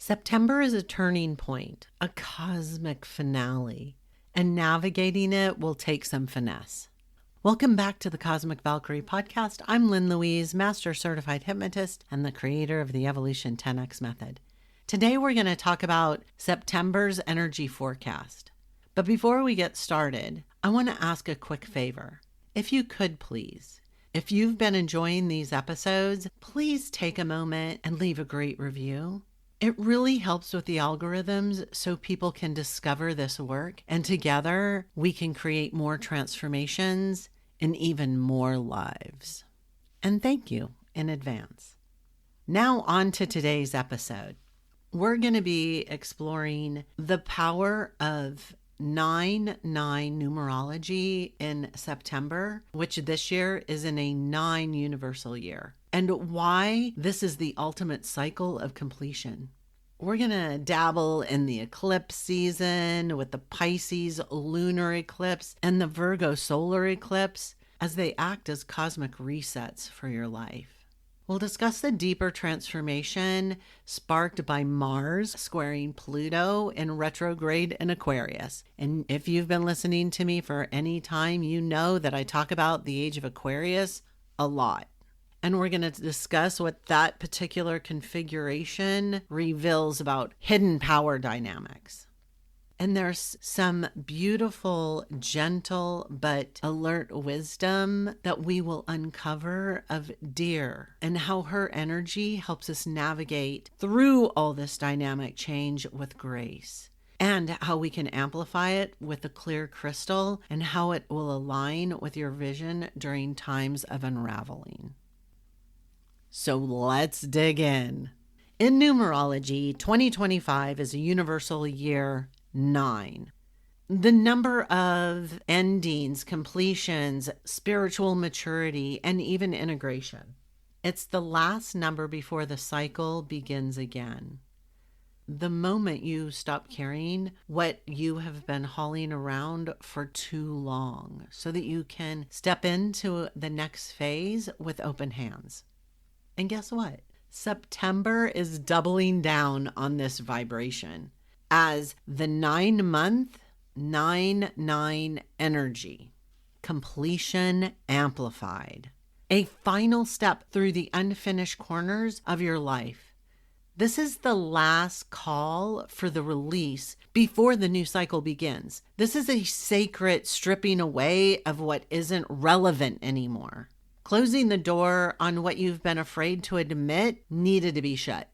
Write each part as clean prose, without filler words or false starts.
September is a turning point, a cosmic finale, and navigating it will take some finesse. Welcome back to the Cosmic Valkyrie Podcast. I'm Lynn Louise, Master Certified Hypnotist and the creator of the Evolution 10X Method. Today we're going to talk about September's energy forecast. But before we get started, I want to ask a quick favor. If you could please, if you've been enjoying these episodes, please take a moment and leave a great review. It really helps with the algorithms so people can discover this work, and together we can create more transformations and even more lives. And thank you in advance. Now on to today's episode. We're going to be exploring the power of 9/9 numerology in September, which this year is in a 9 universal year, and why this is the ultimate cycle of completion. We're going to dabble in the eclipse season with the Pisces lunar eclipse and the Virgo solar eclipse as they act as cosmic resets for your life. We'll discuss the deeper transformation sparked by Mars squaring Pluto in retrograde in Aquarius. And if you've been listening to me for any time, you know that I talk about the age of Aquarius a lot. And we're going to discuss what that particular configuration reveals about hidden power dynamics. And there's some beautiful, gentle, but alert wisdom that we will uncover of Deer and how her energy helps us navigate through all this dynamic change with grace, and how we can amplify it with a clear crystal and how it will align with your vision during times of unraveling. So let's dig in. In numerology, 2025 is a universal year 9. The number of endings, completions, spiritual maturity, and even integration. It's the last number before the cycle begins again. The moment you stop carrying what you have been hauling around for too long, so that you can step into the next phase with open hands. And guess what? September is doubling down on this vibration as the 9-month 9/9 energy, completion amplified, a final step through the unfinished corners of your life. This is the last call for the release before the new cycle begins. This is a sacred stripping away of what isn't relevant anymore. Closing the door on what you've been afraid to admit needed to be shut.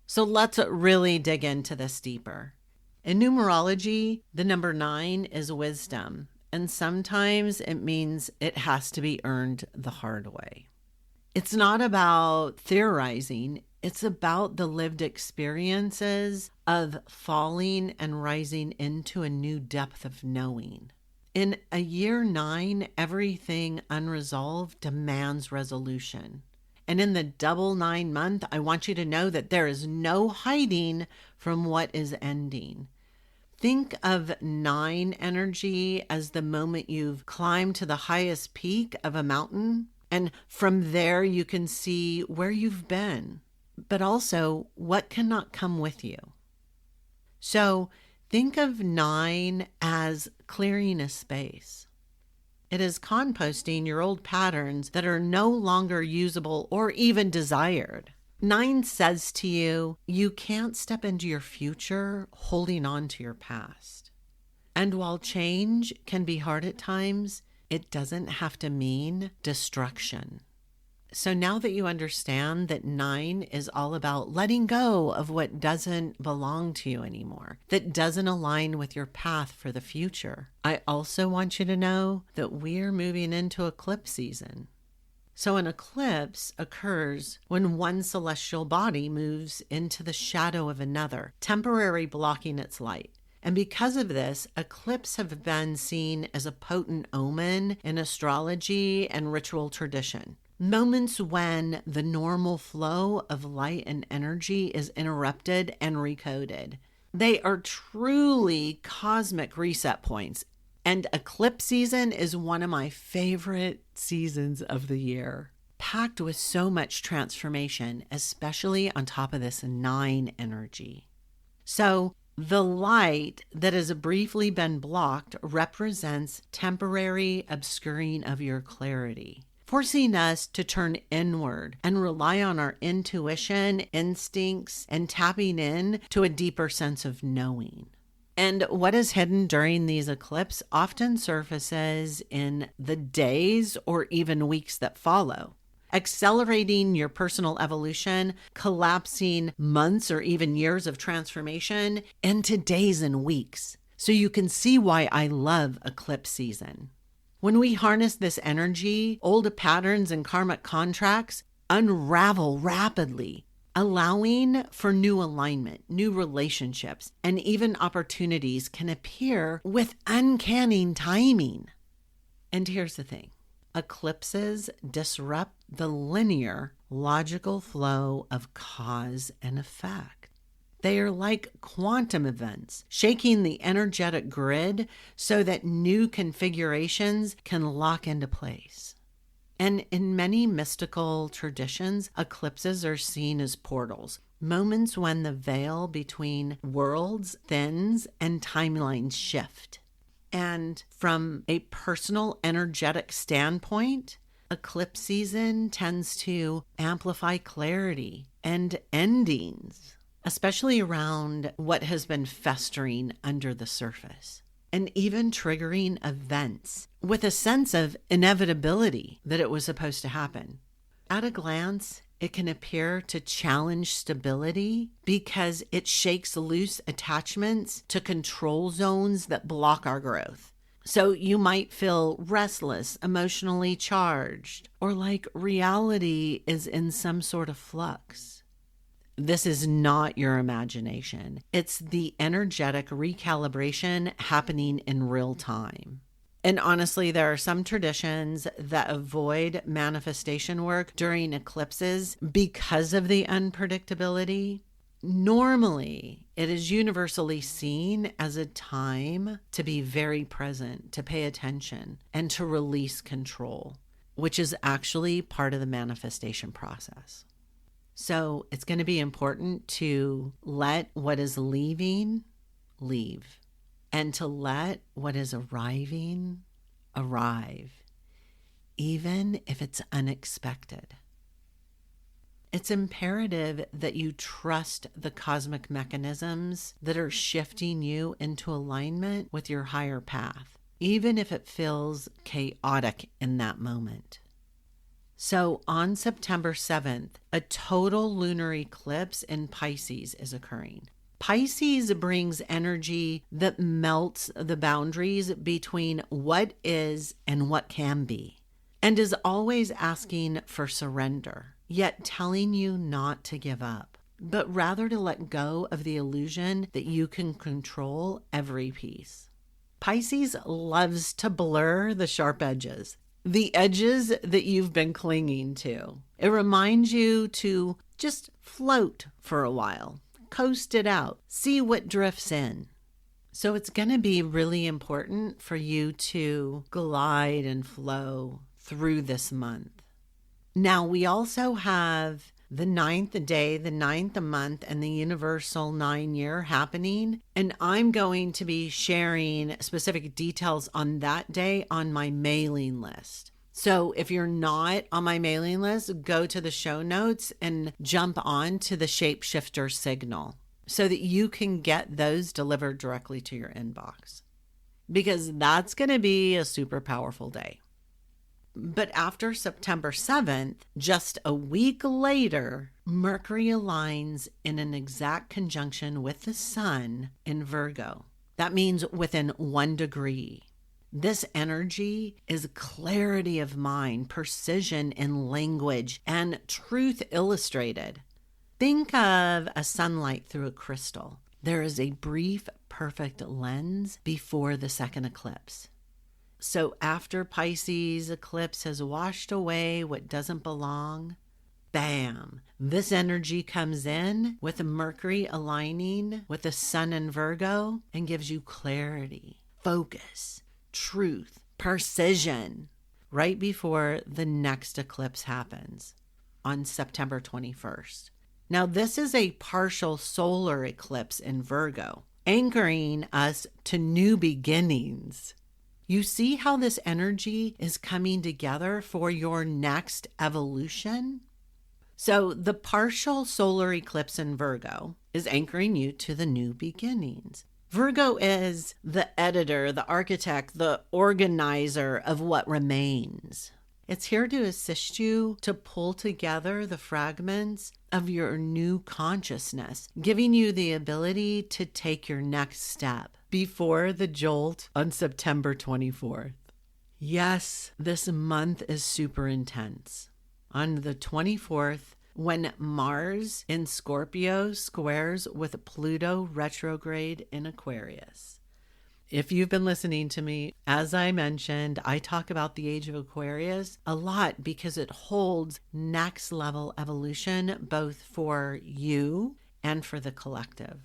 So let's really dig into this deeper. In numerology, the number 9 is wisdom, and sometimes it means it has to be earned the hard way. It's not about theorizing, it's about the lived experiences of falling and rising into a new depth of knowing. In a year 9, everything unresolved demands resolution. And in the double 9 month, I want you to know that there is no hiding from what is ending. Think of 9 energy as the moment you've climbed to the highest peak of a mountain. And from there, you can see where you've been, but also what cannot come with you. So think of 9 as clearing a space. It is composting your old patterns that are no longer usable or even desired. 9 says to you, you can't step into your future holding on to your past. And while change can be hard at times, it doesn't have to mean destruction. So now that you understand that 9 is all about letting go of what doesn't belong to you anymore, that doesn't align with your path for the future, I also want you to know that we're moving into eclipse season. So an eclipse occurs when one celestial body moves into the shadow of another, temporarily blocking its light. And because of this, eclipses have been seen as a potent omen in astrology and ritual tradition. Moments when the normal flow of light and energy is interrupted and recoded. They are truly cosmic reset points. And eclipse season is one of my favorite seasons of the year. packed with so much transformation, especially on top of this 9 energy. So the light that has briefly been blocked represents temporary obscuring of your clarity, forcing us to turn inward and rely on our intuition, instincts, and tapping in to a deeper sense of knowing. And what is hidden during these eclipses often surfaces in the days or even weeks that follow, accelerating your personal evolution, collapsing months or even years of transformation into days and weeks. So you can see why I love eclipse season. When we harness this energy, old patterns and karmic contracts unravel rapidly, allowing for new alignment, new relationships, and even opportunities can appear with uncanny timing. And here's the thing. Eclipses disrupt the linear, logical flow of cause and effect. They are like quantum events, shaking the energetic grid so that new configurations can lock into place. And in many mystical traditions, eclipses are seen as portals, moments when the veil between worlds thins and timelines shift. And from a personal energetic standpoint, eclipse season tends to amplify clarity and endings, especially around what has been festering under the surface, and even triggering events with a sense of inevitability that it was supposed to happen. At a glance, it can appear to challenge stability because it shakes loose attachments to control zones that block our growth. So you might feel restless, emotionally charged, or like reality is in some sort of flux. This is not your imagination. It's the energetic recalibration happening in real time. And honestly, there are some traditions that avoid manifestation work during eclipses because of the unpredictability. Normally, it is universally seen as a time to be very present, to pay attention, and to release control, which is actually part of the manifestation process. So it's going to be important to let what is leaving leave, and to let what is arriving arrive, even if it's unexpected. It's imperative that you trust the cosmic mechanisms that are shifting you into alignment with your higher path, even if it feels chaotic in that moment. So on September 7th, a total lunar eclipse in Pisces is occurring. Pisces brings energy that melts the boundaries between what is and what can be, and is always asking for surrender, yet telling you not to give up, but rather to let go of the illusion that you can control every piece. Pisces loves to blur the sharp edges, the edges that you've been clinging to. It reminds you to just float for a while. Coast it out, see what drifts in. So it's going to be really important for you to glide and flow through this month. Now, we also have the 9th day, the 9th month, and the universal 9-year happening. And I'm going to be sharing specific details on that day on my mailing list. So if you're not on my mailing list, go to the show notes and jump on to the Shapeshifter signal so that you can get those delivered directly to your inbox, because that's going to be a super powerful day. But after September 7th, just a week later, Mercury aligns in an exact conjunction with the Sun in Virgo. That means within 1 degree. This energy is clarity of mind, precision in language, and truth illustrated. Think of a sunlight through a crystal. There is a brief, perfect lens before the second eclipse. So after Pisces eclipse has washed away what doesn't belong, bam, this energy comes in with Mercury aligning with the Sun in Virgo and gives you clarity, focus, truth, precision. right before the next eclipse happens on September 21st. Now, this is a partial solar eclipse in Virgo, anchoring us to new beginnings. You see how this energy is coming together for your next evolution? So the partial solar eclipse in Virgo is anchoring you to the new beginnings. Virgo is the editor, the architect, the organizer of what remains. It's here to assist you to pull together the fragments of your new consciousness, giving you the ability to take your next step before the jolt on September 24th. Yes, this month is super intense. On the 24th, when Mars in Scorpio squares with Pluto retrograde in Aquarius. If you've been listening to me, as I mentioned, I talk about the age of Aquarius a lot because it holds next level evolution, both for you and for the collective.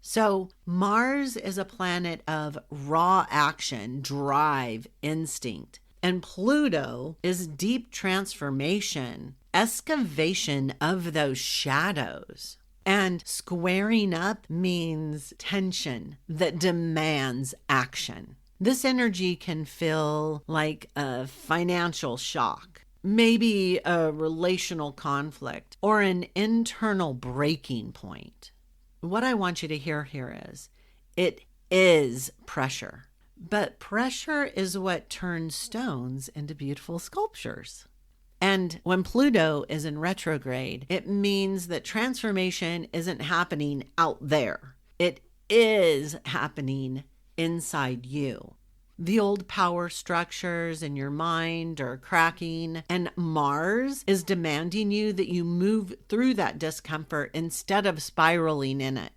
So Mars is a planet of raw action, drive, instinct, and Pluto is deep transformation, excavation of those shadows. And squaring up means tension that demands action. This energy can feel like a financial shock, maybe a relational conflict, or an internal breaking point. What I want you to hear here is, it is pressure. But pressure is what turns stones into beautiful sculptures. And when Pluto is in retrograde, it means that transformation isn't happening out there. It is happening inside you. The old power structures in your mind are cracking, and Mars is demanding that you move through that discomfort instead of spiraling in it.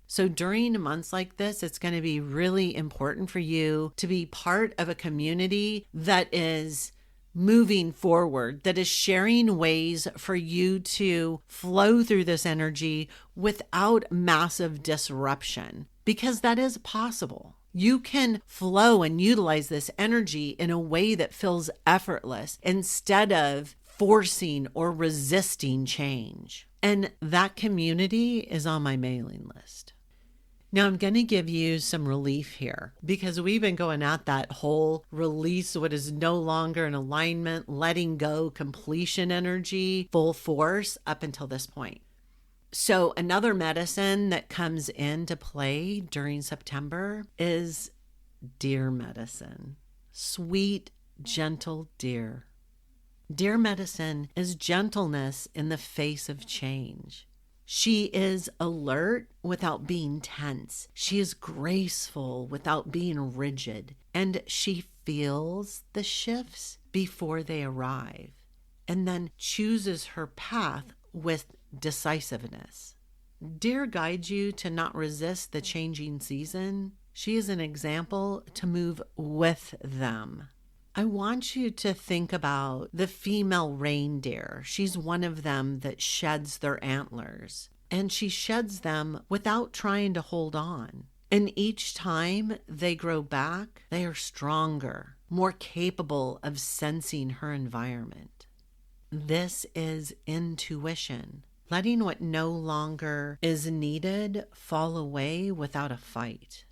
So during months like this, it's going to be really important for you to be part of a community that is moving forward, that is sharing ways for you to flow through this energy without massive disruption, because that is possible. You can flow and utilize this energy in a way that feels effortless instead of forcing or resisting change. And that community is on my mailing list. Now, I'm going to give you some relief here because we've been going at that whole release what is no longer in alignment, letting go, completion energy, full force up until this point. So another medicine that comes into play during September is deer medicine. Sweet, gentle deer. Deer medicine is gentleness in the face of change. She is alert without being tense. She is graceful without being rigid. And she feels the shifts before they arrive and then chooses her path with decisiveness. Deer guides you to not resist the changing season. She is an example to move with them. I want you to think about the female reindeer. She's one of them that sheds their antlers, and she sheds them without trying to hold on. And each time they grow back, they are stronger, more capable of sensing her environment. This is intuition, letting what no longer is needed fall away without a fight.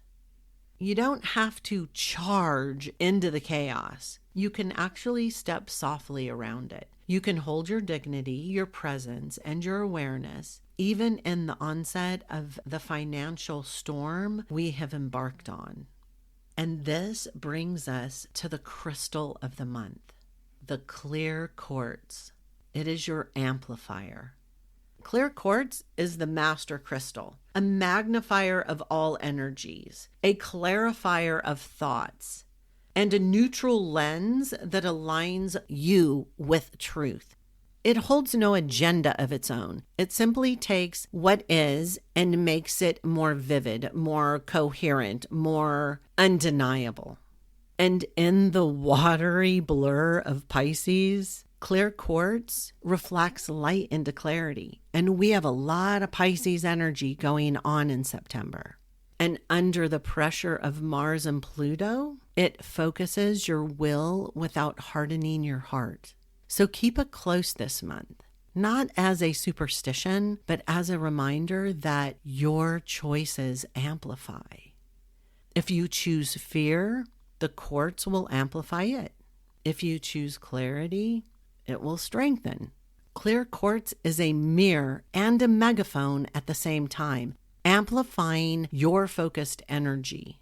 You don't have to charge into the chaos. You can actually step softly around it. You can hold your dignity, your presence, and your awareness, even in the onset of the financial storm we have embarked on. And this brings us to the crystal of the month, the clear quartz. It is your amplifier. Clear quartz is the master crystal, a magnifier of all energies, a clarifier of thoughts, and a neutral lens that aligns you with truth. It holds no agenda of its own. It simply takes what is and makes it more vivid, more coherent, more undeniable. And in the watery blur of Pisces, clear quartz reflects light into clarity, and we have a lot of Pisces energy going on in September. And under the pressure of Mars and Pluto, it focuses your will without hardening your heart. So keep it close this month, not as a superstition, but as a reminder that your choices amplify. If you choose fear, the quartz will amplify it. If you choose clarity, it will strengthen. Clear quartz is a mirror and a megaphone at the same time, amplifying your focused energy.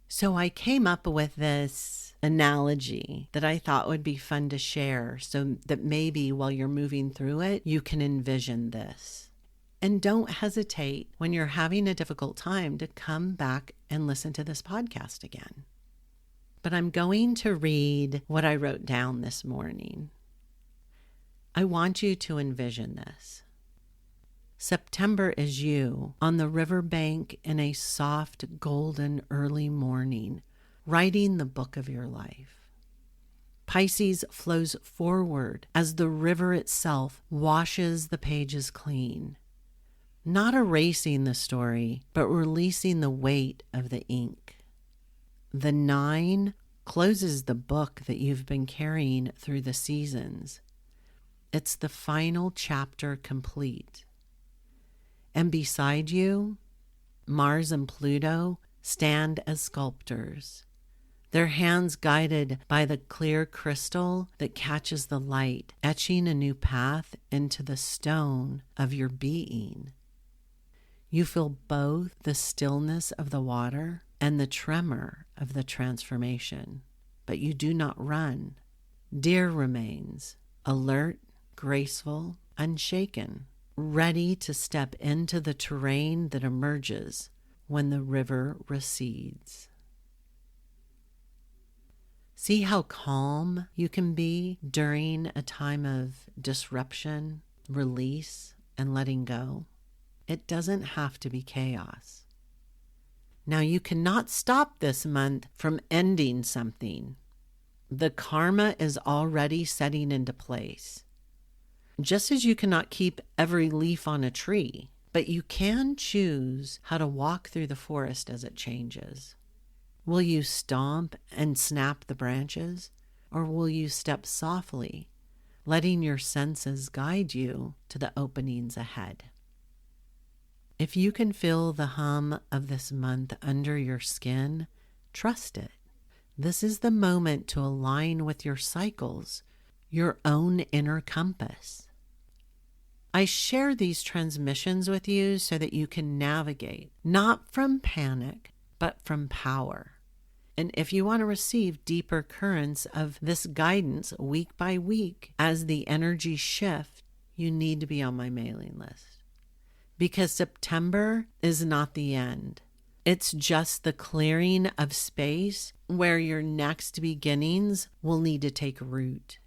So I came up with this analogy that I thought would be fun to share so that maybe while you're moving through it, you can envision this. And don't hesitate when you're having a difficult time to come back and listen to this podcast again. But I'm going to read what I wrote down this morning. I want you to envision this. September is you on the riverbank in a soft, golden early morning, writing the book of your life. Pisces flows forward as the river itself washes the pages clean, not erasing the story, but releasing the weight of the ink. The 9 closes the book that you've been carrying through the seasons. It's the final chapter complete. And beside you, Mars and Pluto stand as sculptors, their hands guided by the clear crystal that catches the light, etching a new path into the stone of your being. You feel both the stillness of the water and the tremor of the transformation, but you do not run. Deer remains, alert, graceful, unshaken, ready to step into the terrain that emerges when the river recedes. See how calm you can be during a time of disruption, release, and letting go. It doesn't have to be chaos. Now, you cannot stop this month from ending something. The karma is already setting into place. Just as you cannot keep every leaf on a tree, but you can choose how to walk through the forest as it changes. Will you stomp and snap the branches, or will you step softly, letting your senses guide you to the openings ahead? If you can feel the hum of this month under your skin, trust it. This is the moment to align with your cycles, your own inner compass. I share these transmissions with you so that you can navigate, not from panic, but from power. And if you want to receive deeper currents of this guidance week by week as the energies shift, you need to be on my mailing list. Because September is not the end. It's just the clearing of space where your next beginnings will need to take root.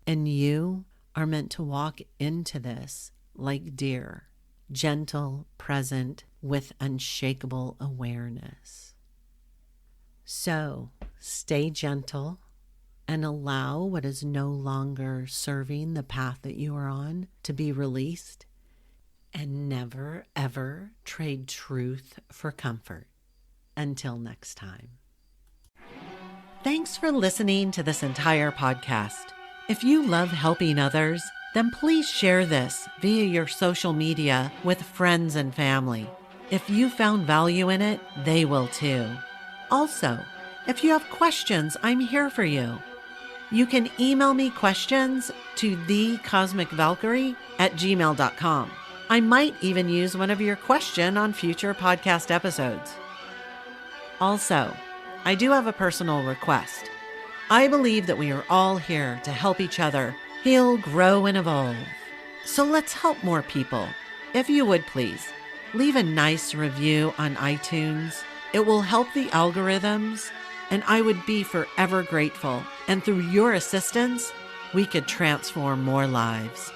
And you are meant to walk into this like deer, gentle, present, with unshakable awareness. So stay gentle and allow what is no longer serving the path that you are on to be released. And never, ever trade truth for comfort. Until next time. Thanks for listening to this entire podcast. If you love helping others, then please share this via your social media with friends and family. If you found value in it, they will too. Also, if you have questions, I'm here for you. You can email me questions to thecosmicvalkyrie@gmail.com. I might even use one of your questions on future podcast episodes. Also, I do have a personal request. I believe that we are all here to help each other heal, grow, and evolve. So let's help more people. If you would please, leave a nice review on iTunes. It will help the algorithms, and I would be forever grateful. And through your assistance, we could transform more lives.